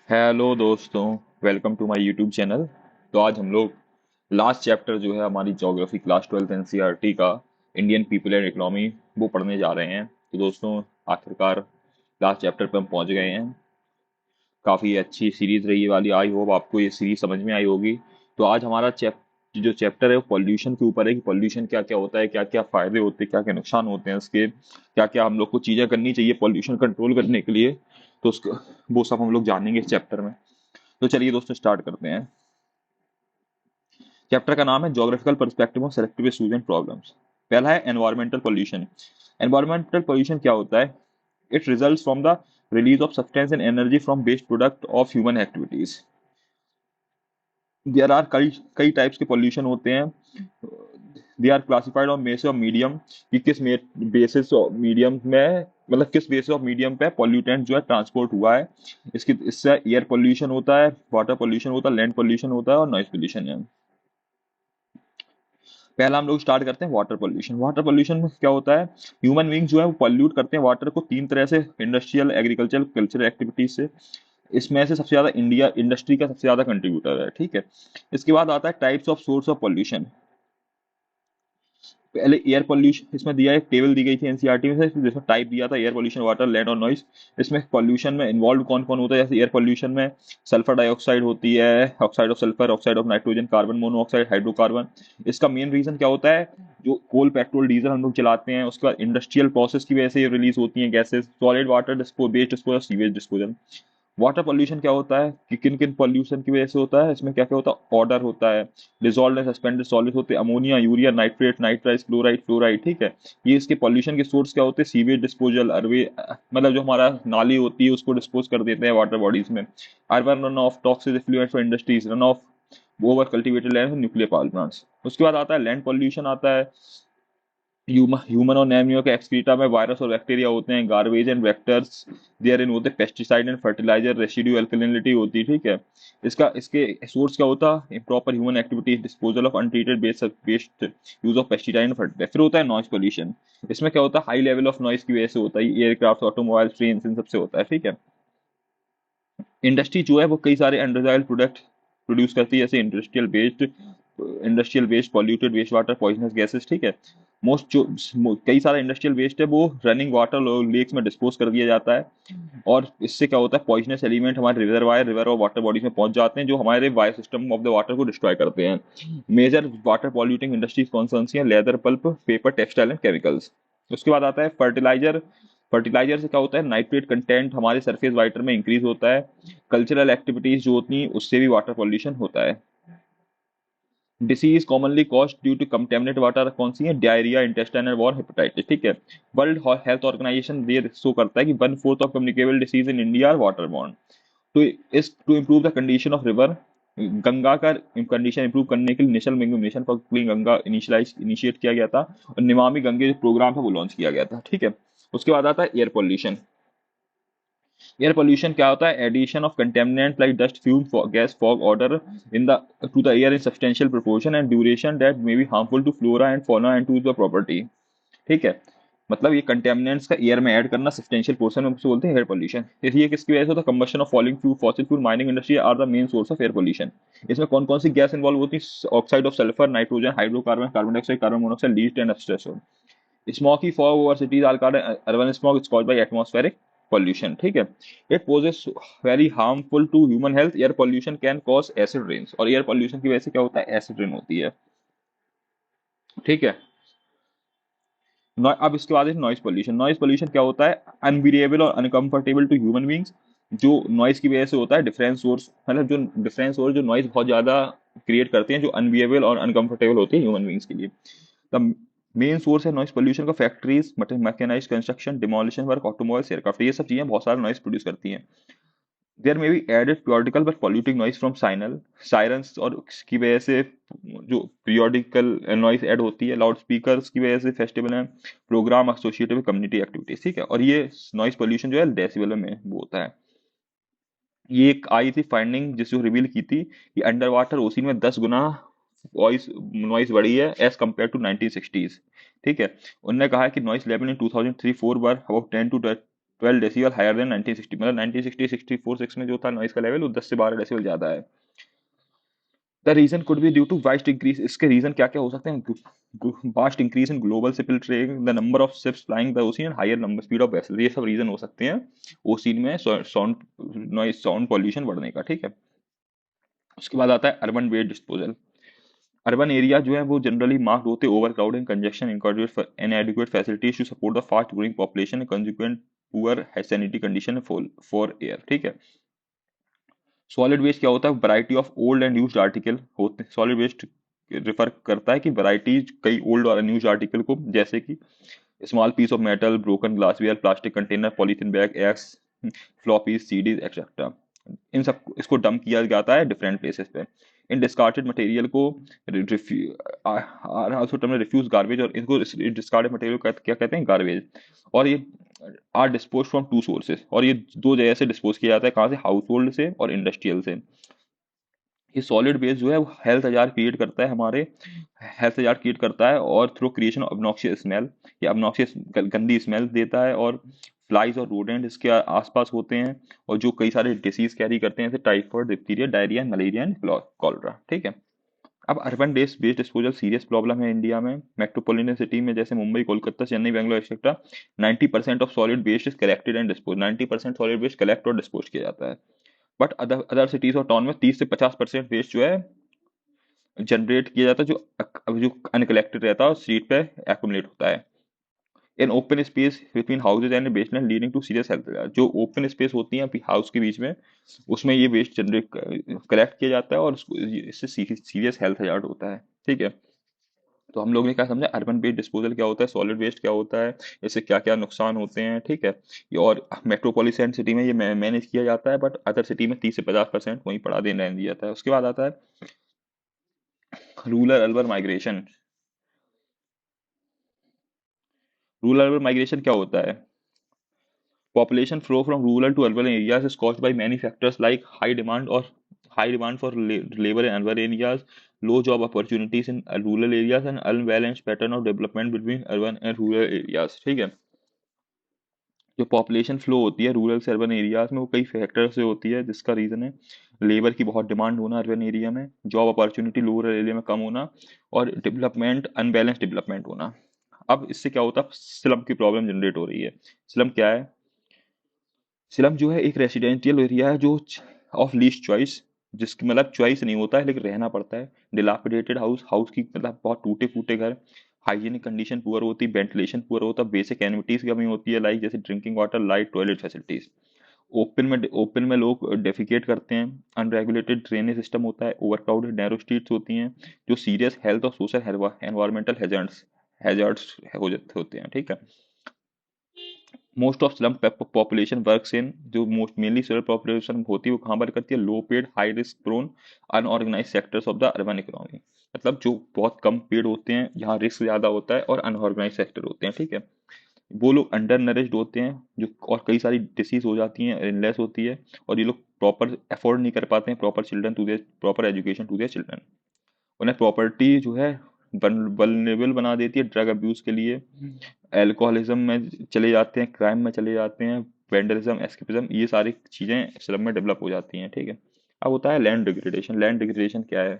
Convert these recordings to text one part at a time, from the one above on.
Hello दोस्तों, welcome to my YouTube channel. तो आज हम लोग लास्ट चैप्टर जो है हमारी ज्योग्राफी क्लास 12th एनसीईआरटी का इंडियन पीपल एंड इकोनॉमी वो पढ़ने जा रहे हैं। तो दोस्तों, आखिरकार लास्ट चैप्टर पे हम पहुंच गए हैं। काफ़ी अच्छी सीरीज रही ये वाली। आई होप आपको ये सीरीज समझ में आई होगी। तो आज हमारा जो चैप्टर है वो पॉल्यूशन के ऊपर है कि पॉल्यूशन क्या क्या होता है, क्या क्या फ़ायदे होते हैं, क्या क्या नुकसान होते हैं इसके, क्या क्या हम लोग को चीज़ें करनी चाहिए पॉल्यूशन कंट्रोल करने के लिए। तो उसको वो सब हम लोग जानेंगे इस चैप्टर में। तो चलिए दोस्तों, स्टार्ट करते हैं। चैप्टर का नाम है geographical perspective on selective student problems. पहला है एनवायरमेंटल पोल्यूशन। एनवायरमेंटल पोल्यूशन क्या होता है? It results from the release of substance and energy from waste product of human activities. There are कई कई टाइप्स के पोल्यूशन होते हैं। They are classified on basis of medium, कि किस बेसिस ऑफ मीडियम में, मतलब किस बेसिस ऑफ मीडियम पे पॉल्यूटेंट जो है ट्रांसपोर्ट हुआ है। इससे एयर पोल्यूशन होता है, वाटर पोल्यूशन होता है, लैंड पोल्यूशन होता है और नॉइज पोल्यूशन है। पहला हम लोग स्टार्ट करते हैं वाटर पोल्यूशन। वाटर पोल्यूशन में क्या होता है? ह्यूमन बींग जो है वो पॉल्यूट करते हैं वाटर को तीन तरह से, इंडस्ट्रियल, एग्रीकल्चर, कल्चरल एक्टिविटीज से। इसमें से सबसे ज्यादा इंडिया इंडस्ट्री का सबसे ज्यादा कंट्रीब्यूटर है, ठीक है। इसके बाद आता है types of source of pollution. पहले एयर पोल्यूशन, इसमें दिया एक टेबल दी गई थी एनसीईआरटी में से, जिसमें टाइप दिया था एयर पोल्यूशन, वाटर, लैंड और नॉइस। इसमें पोल्यूशन में इन्वॉल्व कौन कौन होता है? जैसे एयर पोल्यूशन में सल्फर डाइऑक्साइड होती है, oxide of sulphur, oxide of nitrogen, carbon monoxide, hydrocarbon. इसका मेन रीजन क्या होता है? जो कोल, पेट्रोल, डीजल हम लोग चलाते हैं, उसका इंडस्ट्रियल प्रोसेस की वजह से रिलीज होती है gases. Solid water waste disposal, sewage disposal. Water pollution क्या होता है कि किन किन पोल्यूशन की वजह से होता है? इसमें क्या क्या होता है? ऑर्डर होता है, डिजॉल्व एंड सस्पेंडेड सॉलिड होते हैं, ammonia, urea, nitrate, nitrites, chloride, fluoride, ठीक है। ये इसके पोल्यूशन के सोर्स क्या होते हैं? सीवेज डिस्पोजल, अरवे, मतलब जो हमारा नाली होती है उसको डिस्पोज कर देते हैं वाटर बॉडीज में। Urban run off, toxic effluents for industries, run off over cultivated land, nuclear power plants. उसके बाद आता है लैंड पोल्यूशन आता है। ह्यूमन और नैमियो के एक्सक्रीटा में वायरस और बैक्टीरिया होते हैं, garbage and vectors there in होते हैं, pesticide and fertiliser, residue, alkalinity होती है, ठीक है। इसके सोर्स क्या होता है? Improper human activities, disposal of untreated waste, use of pesticide and fertiliser. फिर होता है नॉइज पोल्यूशन। इसमें क्या होता है? हाई लेवल ऑफ नॉइज की वजह से होता है, एयरक्राफ्ट, ऑटोमोबाइल, ट्रेन, इन सबसे होता है, ठीक है। इंडस्ट्री जो है वो कई सारे एंडोजाइल प्रोडक्ट प्रोड्यूस करती है, जैसे industrial waste, polluted waste water, poisonous gases, ठीक है। कई सारा इंडस्ट्रियल वेस्ट है वो रनिंग वाटर लेक्स में डिस्पोज कर दिया जाता है। और इससे क्या होता है? पॉइजनस एलिमेंट हमारे रिवर और वाटर बॉडीज में पहुंच जाते हैं, जो हमारे bio system of the water को डिस्ट्रॉय करते हैं। मेजर वाटर पॉल्यूटिंग इंडस्ट्रीज कौन कौन सी हैं? Leather, pulp, paper, textile and chemicals. उसके बाद आता है फर्टिलाइजर। फर्टिलाइजर से क्या होता है? नाइट्रेट कंटेंट हमारे सरफेस वाटर में इंक्रीज होता है। कल्चरल एक्टिविटीज जो होती हैं उससे भी वाटर पॉल्यूशन होता है। Disease commonly caused due to contaminate water कौन सी है? डायरिया, इंटेस्टाइनल वॉर, हेपेटाइटिस, ठीक है। वर्ल्ड हेल्थ ऑर्गेनाइजेशन ये शो करता है कि 1/4 of communicable disease in India are water borne. तो इस to improve the condition of river, Ganga का कंडीशन इंप्रूव करने के लिए national mission for clean Ganga initiate किया गया था, और निमामी गंगे जो प्रोग्राम था वो लॉन्च किया गया था, ठीक है। उसके बाद आता है एयर पोल्यूशन। एयर पोल्यूशन क्या होता है? Addition of contaminant like dust, fume, gas, fog, odour in the to the air in substantial proportion and duration that may be harmful to flora and fauna and to the property, ठीक है। मतलब ये contaminants का air में add करना substantial portion में, उसे बोलते हैं एयर पोल्यूशन। ये किसकी वजह से होता है? Combustion of falling fuel, fossil fuel, mining industry are the main source of air pollution. इसमें कौन कौन सी गैस इन्वॉल्व होती है? Oxide of sulphur, nitrogen, hydrocarbon, carbon dioxide, carbon monoxide, least and abstraction. Smoky fog over cities are called urban smog is caused by atmospheric pollution, ठीक है। It poses very harmful to human health. Air pollution can cause acid rains, और air pollution की वजह से क्या होता है? Acid rain होती है, ठीक है। अब इसके बाद है नॉइज पोल्यूशन। नॉइज पोल्यूशन क्या होता है? अनबिलिएबल और अनकंफर्टेबल टू ह्यूमन बींग्स, जो नॉइज की वजह से होता है। डिफरेंस सोर्स, मतलब जो डिफरेंस सोर्स जो नॉइज बहुत ज्यादा क्रिएट करते हैं, जो अनबिलिएबल और अनकंफर्टेबल होती है ह्यूमन बींग्स के लिए। द मेन सोर्स है नॉइज पोल्यूशन का factories, mechanised construction, demolition work, automobiles, aircraft, ये सब चीजें बहुत सारा नॉइज प्रोड्यूस करती हैं। There may be added periodical but polluting noise from sirens, और इसकी वजह से जो पीरियोडिकल नॉइज ऐड होती है, लाउड स्पीकर्स की वजह से, फेस्टिवल में programme associated with community activities, ठीक है। और ये नॉइज पोल्यूशन जो है डेसिबल में वो होता है। ये एक आई थी फाइंडिंग जिसको रिवील की थी कि अंडर वाटर ओशियन में 10 गुना वॉइस नॉइज बढ़ी है एज कम्पेयर टू 1960s, ठीक है। उन्होंने कहा है कि noise level in 2003-4 were about 10 to 12 decibel higher than 1960, मतलब 1960 64 6 में जो था नॉइस का लेवल वो 10 से 12 डेसिबल ज्यादा है। The reason could be due to vast increase, इसके रीजन क्या क्या हो सकते हैं? Vast increase in global shipping trade, the number of ships flying the ocean, higher number speed of vessel, ये सब रीजन हो सकते हैं ओशियन में साउंड नॉइस साउंड पॉल्यूशन बढ़ने का, ठीक है। उसके बाद आता है urban waste disposal. Urban area जो है वो जनरली मार्क्ड होते हैं over crowding, congestion, inadequate facilities to support the fast growing population and consequent poor sanitary condition for air, ठीक है। सॉलिड वेस्ट क्या होता है? Variety of old and used article होते हैं। सॉलिड वेस्ट रिफर करता है कि वैरायटीज कई ओल्ड और अनयूज्ड आर्टिकल को, जैसे कि small piece of metal, broken glassware, plastic container, polythene bag, eggs, floppies, CDs etcetera. इन सब इसको डंप किया जाता है डिफरेंट प्लेसेस पे। इन डिस्कार्डेड मटेरियल को आल्सो टर्म रिफ्यूज गार्बेज, और इनको डिस्कार्डेड मटेरियल क्या कहते हैं? गार्बेज। और ये are dispose from two sources, और ये दो जगह से डिस्पोज किया जाता है, कहाँ से? हाउस होल्ड से और इंडस्ट्रियल से। ये सॉलिड वेस्ट जो है वो हेल्थ हजार क्रिएट करता है, हमारे हेल्थ हजार क्रिएट करता है, और through creation of obnoxious smell, ये ऑब्नॉक्शियस गंदी स्मेल देता है, और फ्लाइज और रोडेंट इसके आसपास होते हैं, और जो कई सारे डिसीज कैरी करते हैं, जैसे typhoid, diphtheria, diarrhoea, malaria and cholera, ठीक है। अब urban waste waste disposal serious problem है इंडिया में। मेट्रोपॉलिटन सिटी में जैसे Mumbai, Kolkata, Chennai, Bangalore et cetera, 90% of solid waste is collected and dispose, 90% solid waste collect और डिस्पोज किया जाता है। बट अदर अदर सिटीज और टाउन में 30 से 50% वेस्ट जो है जनरेट किया जाता है, जो अनकलेक्टेड रहता है और स्ट्रीट पे एक्यूमुलेट होता है। In open space between houses and basement leading to serious health, जो ओपन स्पेस होती है हाउस के बीच में, उसमें ये वेस्ट जनरेट कलेक्ट किया जाता है, और इससे सीरियस हेल्थ हजार्ड होता है, ठीक है। तो हम लोग ने क्या समझा? अर्बन वेस्ट डिस्पोजल क्या होता है, सॉलिड वेस्ट क्या होता है, इससे क्या क्या नुकसान होते हैं, ठीक है। ये और मेट्रोपॉलिटन सिटी में ये मैनेज किया जाता है, बट अदर सिटी में 30 से 50% वहीं पड़ा देने दिया जाता है। उसके बाद आता है rural urban migration. Rural urban migration क्या होता है? Population flow from rural to urban areas is caused by many factors like high demand for labor in urban areas, low job opportunities in rural areas, and unbalanced pattern of development between urban and rural areas, ठीक है। जो population flow होती है rural से urban areas में, वो कई factor से होती है, जिसका रीजन है लेबर की बहुत डिमांड होना अर्बन एरिया में, जॉब अपॉर्चुनिटी रूरल एरिया में कम होना, और डेवलपमेंट अनबैलेंस डेवलपमेंट होना। अब इससे क्या होता है? स्लम की प्रॉब्लम जनरेट हो रही है। स्लम क्या है? स्लम जो है एक रेसिडेंशियल एरिया है जो ऑफ लीस्ट चॉइस, जिसकी मतलब चॉइस नहीं होता है लेकिन रहना पड़ता है। डिलापिडेटेड हाउस, हाउस की मतलब बहुत टूटे फूटे घर, हाइजीनिक कंडीशन पुअर होती, वेंटिलेशन पुअर होता, बेसिक एमिनिटीज की कमी होती है, लाइक जैसे drinking water, light, toilet facilities. Open में लोग डेफिकेट करते हैं, अनरेगुलेटेड ड्रेनेज सिस्टम होता है, ओवरक्राउडेड नैरो स्ट्रीट्स होती हैं, जो सीरियस हेल्थ और सोशल एनवायरमेंटल हैजर्ड्स होते हैं, ठीक है। Most of slum population works in, जो मोस्ट मेनली स्लम पॉपुलेशन होती है वो कहाँ पर करती है? Low paid, high risk prone, unorganised sectors of the urban economy, मतलब जो बहुत कम पेड होते हैं, जहाँ रिस्क ज्यादा होता है, और अनऑर्गेनाइज सेक्टर होते हैं, ठीक है। वो लोग अंडर नरिश्ड होते हैं, जो और कई सारी डिसीज हो जाती हैं, इलनेस होती है, और ये लोग प्रॉपर अफोर्ड नहीं कर पाते हैं proper education to their children. उन्हें प्रॉपर्टी जो है वल्नरेबल बना देती है ड्रग अब्यूज के लिए, एल्कोहलिज्म में चले जाते हैं, क्राइम में चले जाते हैं, वेंडलिज्म, एस्केपिज्म, ये सारी चीजें स्लम में डेवलप हो जाती हैं, ठीक है। अब होता है लैंड डिग्रेडेशन। लैंड डिग्रेडेशन क्या है?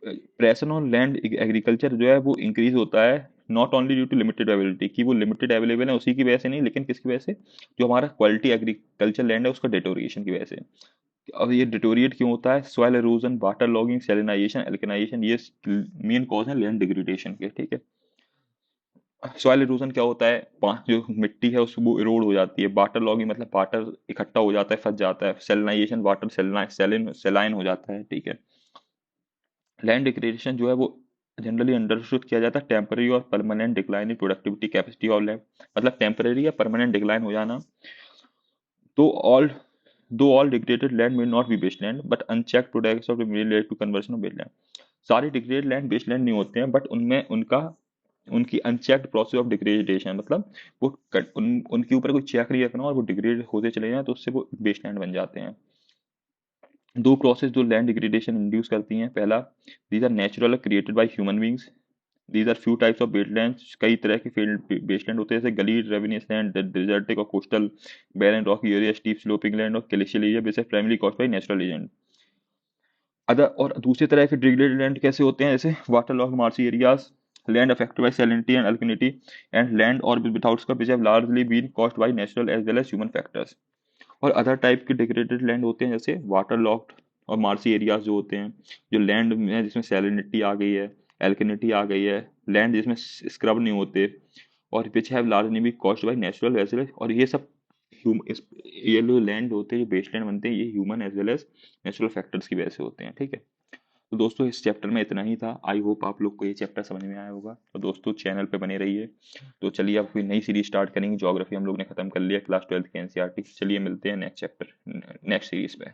प्रेशर ऑन लैंड एग्रीकल्चर जो है वो इंक्रीज होता है, not only due to limited availability, कि वो लिमिटेड अवेलेबल है उसी की वजह से नहीं, लेकिन किसकी वजह से? जो हमारा क्वालिटी एग्रीकल्चर लैंड है उसका डिटोरिएशन की वजह से। अब ये डिटोरिएट क्यों होता है? सॉइल एरोजन, वाटर लॉगिंग, सैलिनाइजेशन, एल्कनाइजेशन, ये मेन कॉज है लैंड डिग्रेडेशन के, ठीक है। सॉइल इरोजन क्या होता है? जो मिट्टी है उस वो इरोड हो जाती है। वाटर लॉगिंग मतलब वाटर इकट्ठा हो जाता है, फंस जाता है। सैलिनाइजेशन, वाटर सेलाइन हो जाता है, ठीक है। लैंड डिग्रेडेशन जो है वो जनरली अंडरस्टूड किया जाता है टेम्पररी और permanent decline in productivity capacity of land, मतलब टेम्पररी या परमानेंट डिक्लाइन हो जाना। तो ऑल दो all degraded land may not be wasteland but unchecked products of may lead to conversion of wasteland। सारे डिग्रेडेड लैंड वेस्टलैंड नहीं होते हैं, बट उनमें उनकी अनचेक्ड प्रोसेस ऑफ डिग्रेडेशन, मतलब उनके ऊपर कोई चेक नहीं रखना और वो डिग्रेड होते चले जाएं, तो उससे वो वेस्टलैंड बन जाते हैं। दो प्रोसेस जो लैंड डिग्रेडेशन इंड्यूस करती हैं, पहला, these are natural created by human beings, these are few types of wetland, कई तरह के वेस्टलैंड होते हैं जैसे गली रेविनियस लैंड, डिजर्टिक और coastal, barren rocky area, steep sloping land और glacial area, base primary cost by natural agent. Other और दूसरी तरह के डिग्रेडेड लैंड कैसे होते हैं, जैसे water logged marshy areas, land affected by salinity and alkalinity, and land और without scrub which have largely been caused by natural as well as human factors. और अदर टाइप के डिग्रेडेड लैंड होते हैं जैसे वाटर लॉक्ड और marshy areas जो होते हैं, जो लैंड में जिसमें सैलिनिटी आ गई है, एल्कलिनिटी आ गई है, लैंड जिसमें स्क्रब नहीं होते, और which have largely been caused by natural as well, और ये सब ये जो लैंड होते हैं, जो बेसलैंड बनते हैं, ये human as well as natural factors की वजह से होते हैं। ठीक है, तो दोस्तों इस चैप्टर में इतना ही था। आई होप आप लोग को ये चैप्टर समझ में आया होगा। तो दोस्तों चैनल पे बने रहिए। तो चलिए अब कोई नई सीरीज स्टार्ट करेंगे। ज्योग्राफी हम लोग ने खत्म कर लिया क्लास 12 के एनसीईआरटी। चलिए मिलते हैं नेक्स्ट चैप्टर नेक्स्ट सीरीज पे।